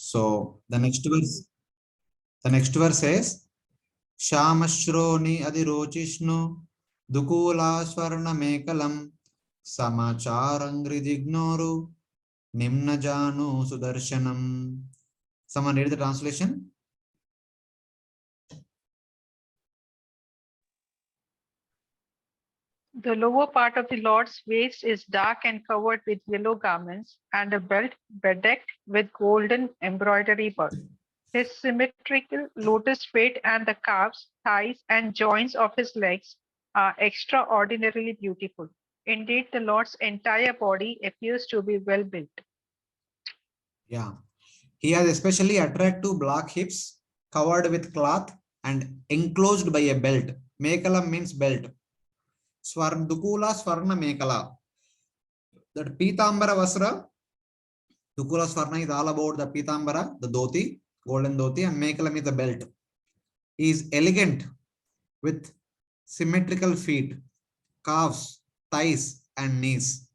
So the next verse says, Shamashroni Adirochisnu Dukula Swarna Mekalam Samacharangridignoru Nimna Janu Sudarshanam. Someone read the translation? The lower part of the Lord's waist is dark and covered with yellow garments, and a belt bedecked with golden embroidery work. His symmetrical lotus feet and the calves, thighs, and joints of his legs are extraordinarily beautiful. Indeed, the Lord's entire body appears to be well built. Yeah. He has especially attractive black hips covered with cloth and enclosed by a belt. Mekala means belt. Dukula Swarna Mekala. That Pitambara Vasra, Dukula Swarna is all about the Pitambara, the dhoti, golden dhoti, and Mekala is the belt. He is elegant with symmetrical feet, calves, thighs, and knees.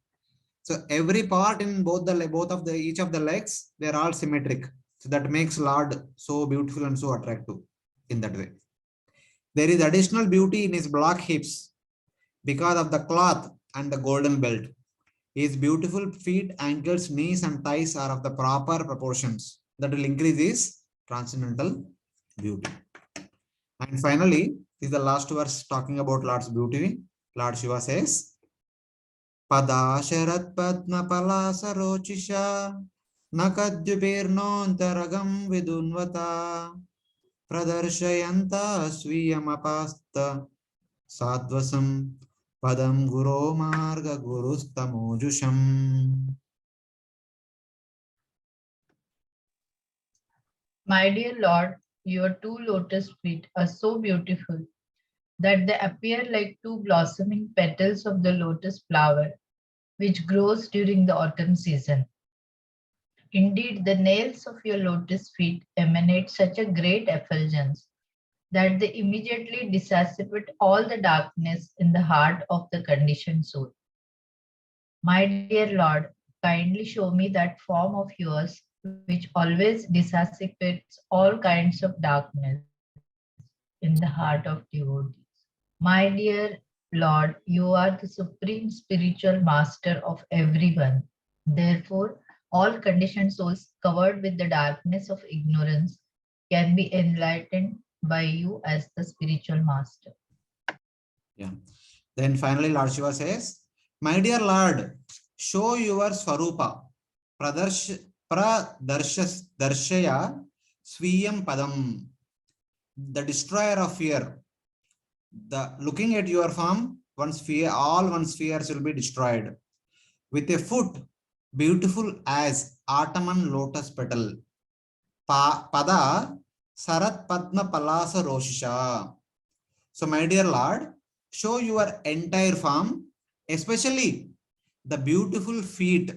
So every part in each of the legs, they are all symmetric. So that makes Lord so beautiful and so attractive in that way. There is additional beauty in his black hips because of the cloth and the golden belt. His beautiful feet, ankles, knees, and thighs are of the proper proportions. That will increase his transcendental beauty. And finally, this is the last verse talking about Lord's beauty. Lord Shiva says, Padasharat Padma Palasarocisha Nakadyupirnontaragam Vidunvata Pradarshayanta Swiyamapasta Sadvasam Padam Guru Marga Gurustamojusham. My dear Lord, your two lotus feet are so beautiful that they appear like two blossoming petals of the lotus flower, which grows during the autumn season. Indeed, the nails of your lotus feet emanate such a great effulgence that they immediately dissipate all the darkness in the heart of the conditioned soul. My dear Lord, kindly show me that form of yours which always dissipates all kinds of darkness in the heart of devotees. My dear Lord, you are the supreme spiritual master of everyone. Therefore, all conditioned souls covered with the darkness of ignorance can be enlightened by you as the spiritual master. Yeah. Then finally, Lord Shiva says, My dear Lord, show your Swarupa. Darshaya Swiyam Padam. The destroyer of fear. Looking at your form, all one's fears will be destroyed. With a foot beautiful as autumn lotus petal. Pada Sarat Padma Palasa Roshisha. So, my dear Lord, show your entire form, especially the beautiful feet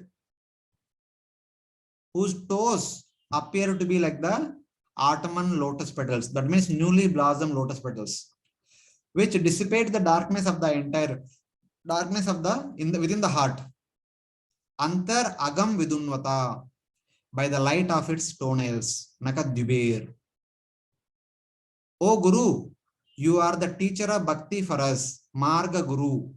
whose toes appear to be like the autumn lotus petals. That means newly blossomed lotus petals, which dissipate the darkness of the entire darkness of within the heart. Antar agam vidunvata, by the light of its toenails. Nakadyubir. O Guru, you are the teacher of Bhakti for us, Marga Guru,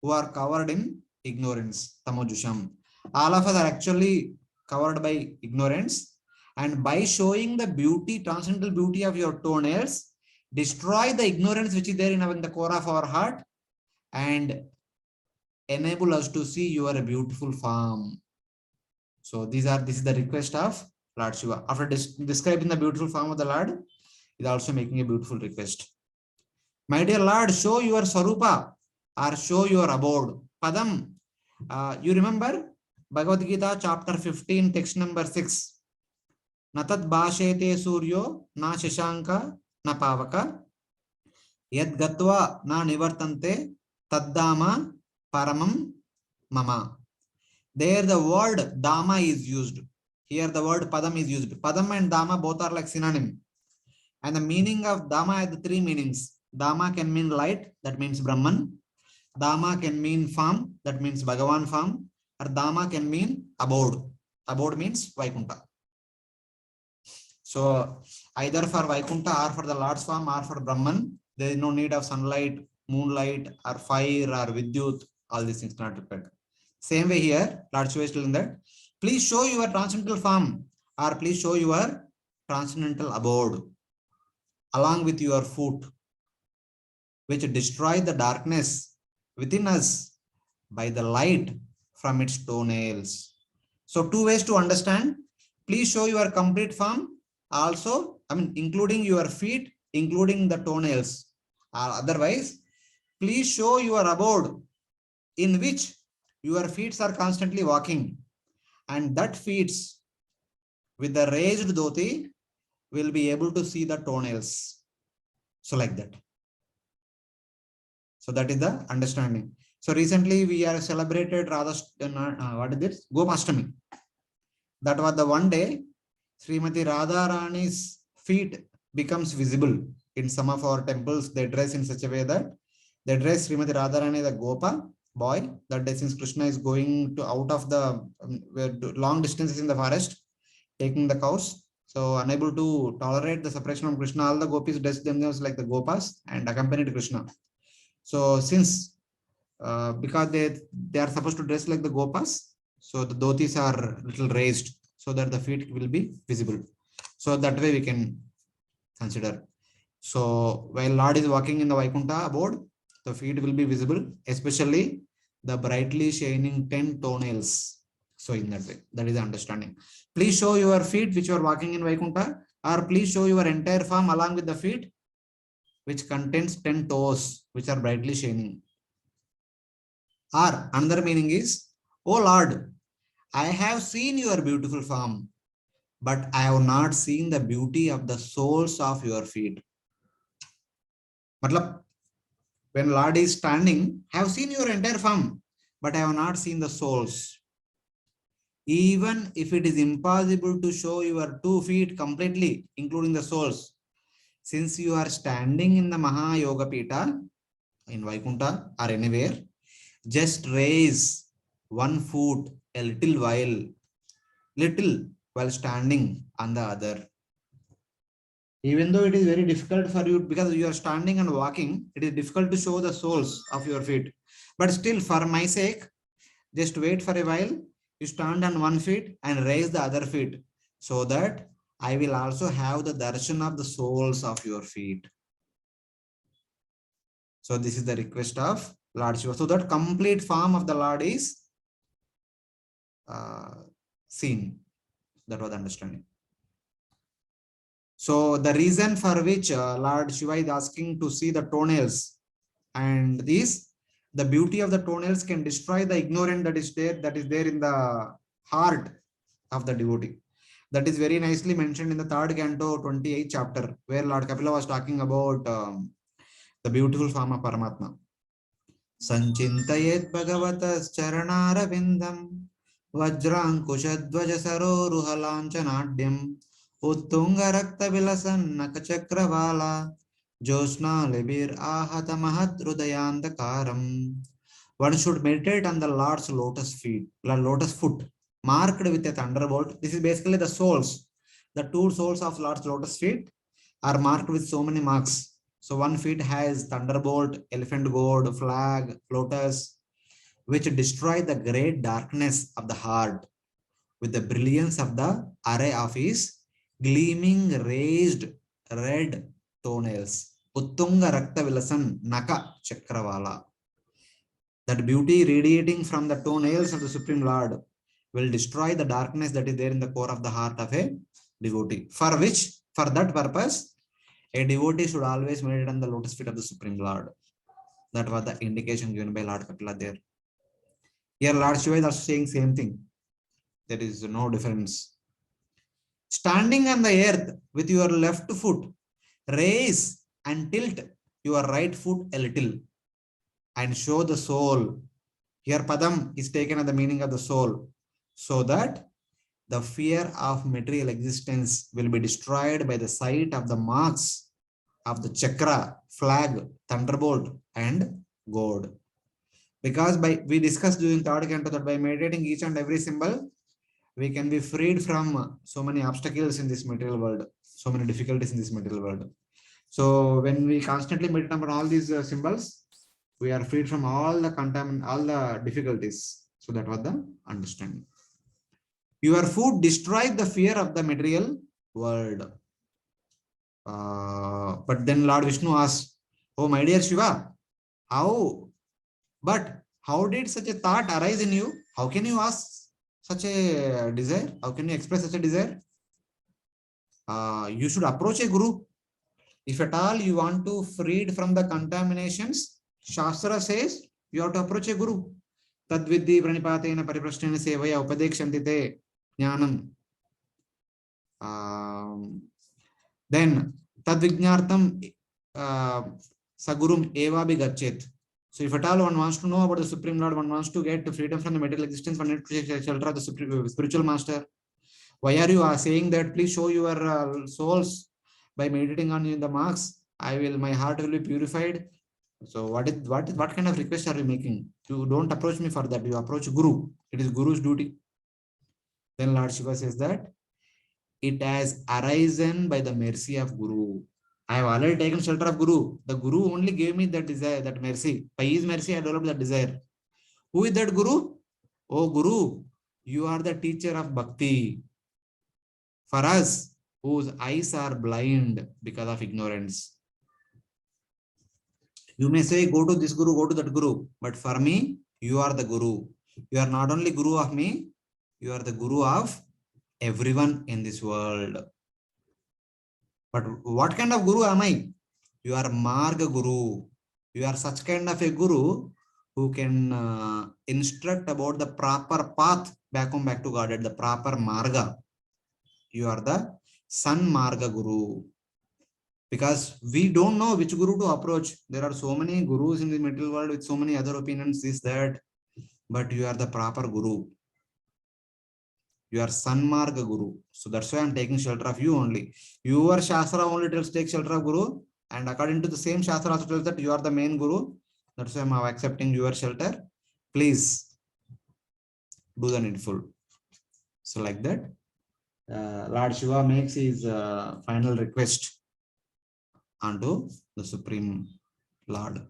who are covered in ignorance, Tamojusham. All of us are actually covered by ignorance, and by showing the beauty, transcendental beauty of your toenails, destroy the ignorance which is there in the core of our heart and enable us to see your beautiful form. So this is the request of Lord Shiva. After describing the beautiful form of the Lord, he is also making a beautiful request. My dear Lord, show your Swarupa or show your abode. Padam, you remember Bhagavad Gita chapter 15, text number 6. Natat bhashete suryo na shashanka na pavaka yad gatva na nivartante taddama paramam mama. There the word dama is used. Here the word padam is used. Padam and dama both are like synonym. And the meaning of dama has the three meanings. Dama can mean light, that means Brahman. Dama can mean form, that means Bhagavan form. Or Dama can mean abode. Abode means Vaikuntha. So either for Vaikuntha or for the Lord's form or for Brahman, there is no need of sunlight, moonlight, or fire, or Vidyut. All these things not required. Same way here, Lord Shiva is telling that, please show your transcendental form, or please show your transcendental abode along with your foot, which destroy the darkness within us by the light from its toenails. So two ways to understand. Please show your complete form. Also, including your feet, including the toenails. Otherwise, please show your abode in which your feet are constantly walking, and that feet with the raised dhoti will be able to see the toenails. So like that. So that is the understanding. So recently we are celebrated Radha, what is this? Gopashtami. That was the one day Srimati Radharani's feet becomes visible in some of our temples. They dress in such a way that they dress Srimati Radharani the Gopa boy. That day, since Krishna is going to out of the long distances in the forest, taking the cows. So unable to tolerate the separation from Krishna, all the gopis dressed themselves like the Gopas and accompanied Krishna. So since because they are supposed to dress like the Gopas, so the dhotis are little raised so that the feet will be visible. So that way we can consider. So while Lord is walking in the Vaikuntha abode, the feet will be visible, especially the brightly shining 10 toenails. So in that way, that is the understanding. Please show your feet which you are walking in Vaikuntha, or please show your entire form along with the feet which contains 10 toes which are brightly shining. Or another meaning is, oh Lord, I have seen your beautiful form, but I have not seen the beauty of the soles of your feet. Matlab, when Lord is standing, I have seen your entire form, but I have not seen the soles. Even if it is impossible to show your 2 feet completely, including the soles, since you are standing in the Maha Yoga Pita, in Vaikuntha or anywhere, just raise 1 foot a little while standing on the other. Even though it is very difficult for you because you are standing and walking, it is difficult to show the soles of your feet. But still, for my sake, just wait for a while. You stand on 1 foot and raise the other feet so that I will also have the darshan of the soles of your feet. So this is the request of Lord Shiva. So that complete form of the Lord is seen. That was understanding. So the reason for which Lord Shiva is asking to see the toenails, and this, the beauty of the toenails can destroy the ignorance that is there in the heart of the devotee. That is very nicely mentioned in the 3rd canto, 28th chapter, where Lord Kapila was talking about the beautiful form of Paramatma. Sanchintayet Bhagavatas Charanara Vindam Vajrankushadvaja Saroruhalanchanadhyam Uttunga Rakta Vilasan Nakachakravala Josna Lebir Ahata Mahat Rudayandakaram. One should meditate on the Lord's lotus foot, marked with a thunderbolt. This is basically the soles. The 2 soles of Lord's lotus feet are marked with so many marks. So 1 feet has thunderbolt, elephant gourd, flag, lotus, which destroy the great darkness of the heart with the brilliance of the array of his gleaming raised red toenails. Uttunga Rakta Vilasan Naka Chakravala. That beauty radiating from the toenails of the Supreme Lord will destroy the darkness that is there in the core of the heart of a devotee. For that purpose, a devotee should always meditate on the lotus feet of the Supreme Lord. That was the indication given by Lord Kapila there. Here Lord Shiva is also saying same thing. There is no difference. Standing on the earth with your left foot, raise and tilt your right foot a little and show the soul. Here Padam is taken as the meaning of the soul, so that the fear of material existence will be destroyed by the sight of the marks of the chakra, flag, thunderbolt, and gourd. Because we discussed during 3rd canto that by meditating each and every symbol, we can be freed from so many obstacles in this material world. so many difficulties in this material world. So when we constantly meditate on all these symbols, we are freed from all the all the difficulties. So that was the understanding. Your food destroys the fear of the material world. But then Lord Vishnu asks, "Oh my dear Shiva, how? But how did such a thought arise in you? How can you ask such a desire? How can you express such a desire? You should approach a guru. If at all you want to freed from the contaminations, Shastra says you have to approach a guru. Tadvidhi pranipatena pariprashnena sevaya upadekshanti te jnanam. Then tadvijnartam sagurum eva gachet. So if at all one wants to know about the Supreme Lord, one wants to get freedom from the material existence, one needs to take shelter of the spiritual master. Why are you saying that? Please show your souls by meditating on the marks. My heart will be purified. So what kind of request are you making? You don't approach me for that. You approach Guru. It is Guru's duty. Then Lord Shiva says that it has arisen by the mercy of Guru. I have already taken shelter of Guru. The Guru only gave me that desire, that mercy. By his mercy, I developed that desire. Who is that Guru? Oh Guru, you are the teacher of Bhakti. For us, whose eyes are blind because of ignorance. You may say, go to this Guru, go to that Guru. But for me, you are the Guru. You are not only Guru of me, you are the Guru of everyone in this world. But what kind of Guru am I? You are Marga Guru. You are such kind of a Guru who can instruct about the proper path back to Godhead, the proper Marga. You are the Sun Marga Guru. Because we don't know which Guru to approach. There are so many Gurus in the material world with so many other opinions, this, that. But you are the proper Guru. You are Sanmarga Guru. So that's why I'm taking shelter of you only. Your Shastra only tells take shelter of Guru. And according to the same Shastra also tells that you are the main Guru. That's why I'm accepting your shelter. Please do the needful. So like that, Lord Shiva makes his final request unto the Supreme Lord.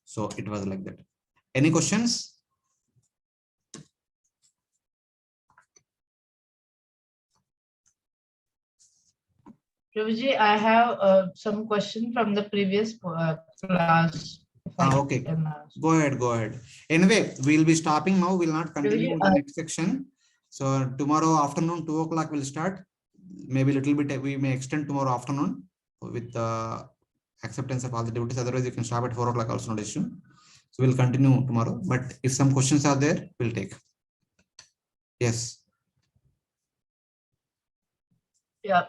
So it was like that. Any questions? Prabhuji, I have some question from the previous class. Okay, go ahead. Anyway, we'll be stopping now. We'll not continue Prabhuji, with the next section. So tomorrow afternoon, 2 o'clock we'll start. Maybe a little bit, we may extend tomorrow afternoon with the acceptance of all the devotees. Otherwise, you can stop at 4 o'clock also, no issue. So we'll continue tomorrow. But if some questions are there, we'll take. Yes. Yeah.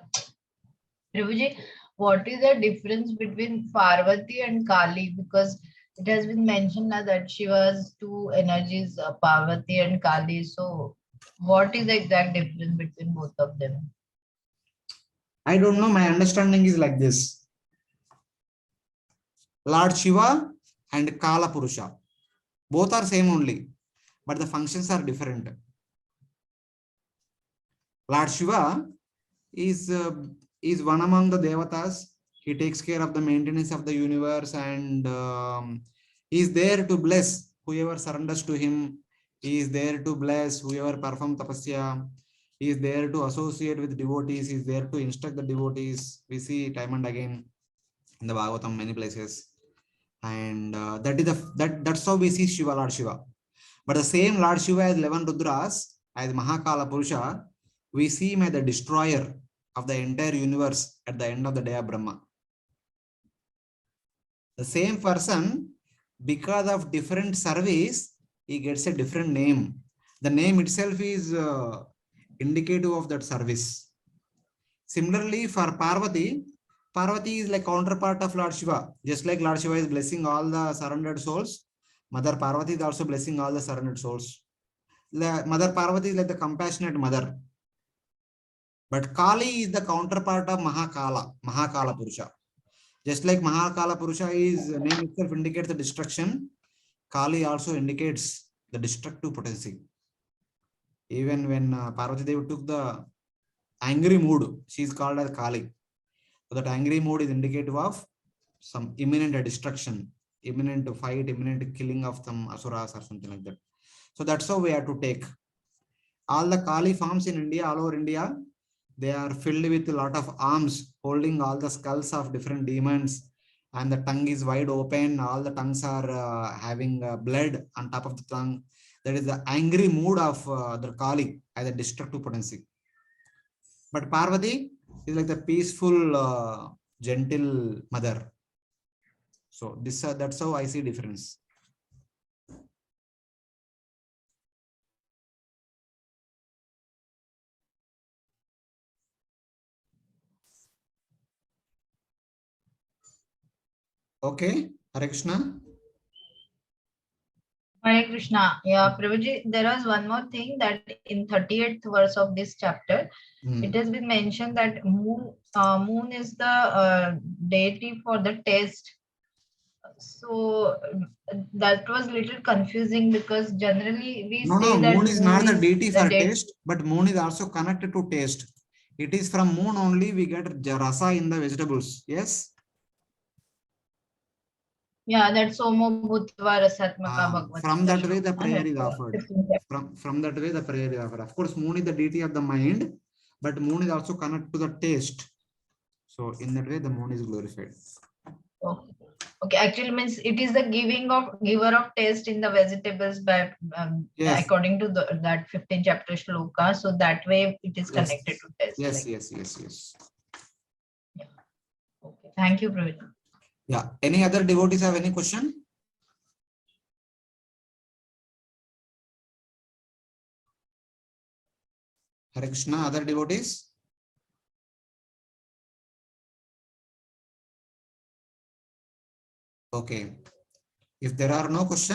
Prabhuji, what is the difference between Parvati and Kali? Because it has been mentioned now that she was two energies, Parvati and Kali. So what is the exact difference between both of them? I don't know. My understanding is like this. Lord Shiva and Kala Purusha. Both are same only, but the functions are different. Lord Shiva is one among the Devatas. He takes care of the maintenance of the universe and he is there to bless whoever surrenders to him. He is there to bless whoever performs tapasya. He is there to associate with devotees. He is there to instruct the devotees. We see time and again in the Bhagavatam, many places. And that's how we see Shiva, Lord Shiva. But the same Lord Shiva as 11 Rudras, as Mahakala Purusha, we see him as the destroyer of the entire universe at the end of the day of Brahma. The same person, because of different service, he gets a different name. The name itself is indicative of that service. Similarly, for Parvati, Parvati is like counterpart of Lord Shiva. Just like Lord Shiva is blessing all the surrendered souls, Mother Parvati is also blessing all the surrendered souls. Mother Parvati is like the compassionate mother. But Kali is the counterpart of Mahakala Purusha. Just like Mahakala Purusha, his name itself indicates the destruction, Kali also indicates the destructive potency. Even when Parvati Devi took the angry mood. She is called as Kali. So that angry mood is indicative of some imminent destruction, imminent fight, imminent killing of some asuras or something like that. So that's how we have to take. All the Kali forms in India, all over India, they are filled with a lot of arms holding all the skulls of different demons, and the tongue is wide open. All the tongues are having blood on top of the tongue. That is the angry mood of the Kali as a destructive potency. But Parvati is like the peaceful, gentle mother. So that's how I see difference. Okay, Hare Krishna. Hare Krishna. Yeah, Prabhuji, there was one more thing that in 38th verse of this chapter, it has been mentioned that moon is the deity for the test. So that was little confusing because generally we say that moon is not the deity for deity. taste, but moon is also connected to taste. It is from moon only we get rasa in the vegetables. Yes. Yeah, that's Somo Bhutva Rasatmaka Bhagavati. From that way the prayer is offered. From that way the prayer is offered. Of course, moon is the deity of the mind, but moon is also connected to the taste. So in that way the moon is glorified. Okay. Okay, actually means it is the giver of taste in the vegetables by Yes. according to that 15th chapter shloka. So that way it is connected to taste. Yes, yes. Yeah. Okay. Thank you, Praveen. Yeah. Any other devotees have any question? Hare Krishna, other devotees? Okay. If there are no questions,